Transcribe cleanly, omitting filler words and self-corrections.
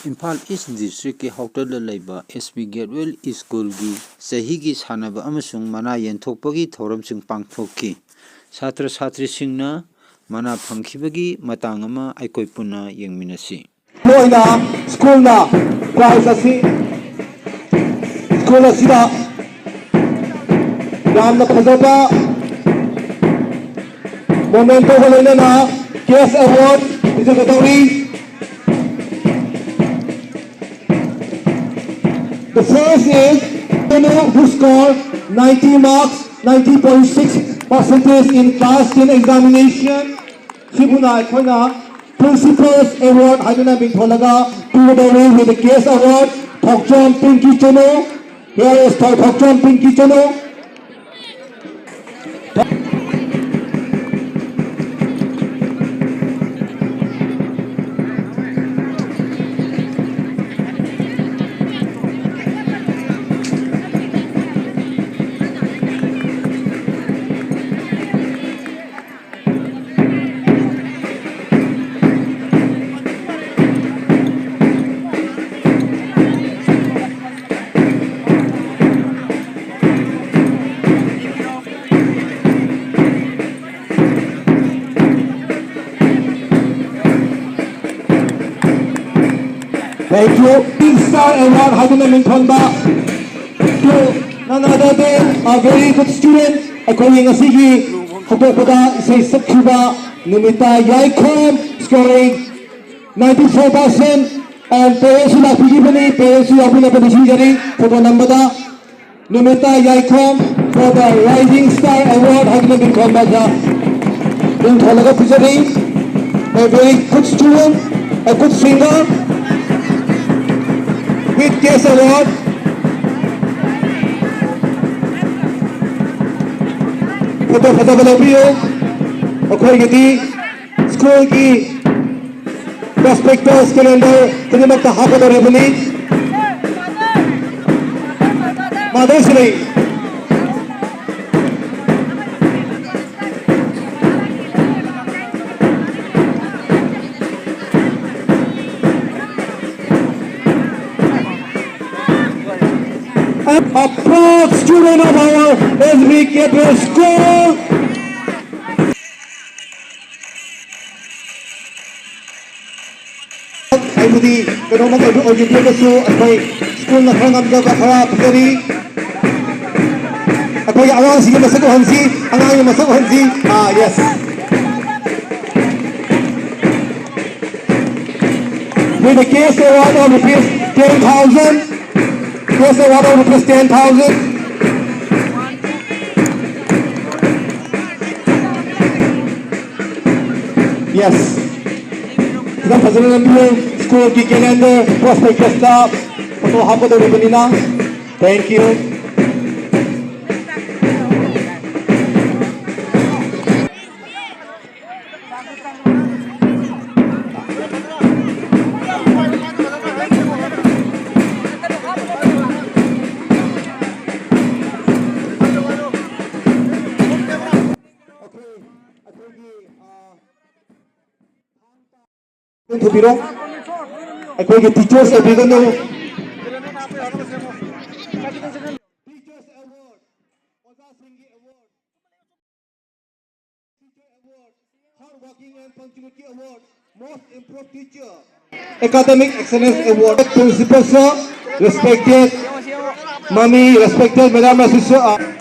Imphal east district के hotel लेबा SP Getwell school की सही की सानब अमसुंग मना येंथोकपगी थौरमसिंग पांगथोकी छात्र छात्रीसिंगना मना फंखिबगी मतांग अमा अइकोइ पुन्ना येंगमिनसी मोइना स्कूलना प्राइस असि स्कूल असिदा यामना फजबा मोमेंटो को लेना केस अवार्ड इसे बताऊंगी। The first is who scored 90 marks, 90.6 percentage in class 10 examination. Sibuna Koina Principals Award Haduna Bing Tholaga to the way with the case award. Thokchon Pinky Chono. Here is Thokchon Pinky Chono. Thank you. Big Star Award Haduna Minthonba to none other than a very good student. According to Sigi, Hotokoda say Sakhiba Numita Yaikom scoring 94% and Perezula Pigibani, Perezula Pigibani, photo number Numita Yaikom for the Rising Star Award Haduna Minthonba. Mintholaga Pizari, a very good student, a good singer. With case award, photo balabiyo, akhoi giti school ki prospectus calendar tini magta hapad rebani, Mother Shri. A proud student of our SB Gateway School. I would be the Roman Education School na Hangam Gakara Puri. Ako yung awang sige masako hansi, ang ayong masako hansi. Yes. With the case award of rupees 10,000. Case award of rupees 10,000. Yes. Kita pasaran namin school ki calendar prospectus na photo hapon daw rin na. Thank you. Biro, ako yung teachers ay bigo no. Teachers Award, Oda Singhi Award, Teacher Award, Hard Working and Punctuality Award, Most Improved Teacher, Academic Excellence Award, Principal Sir, respected Mami, respected Madam Assistant.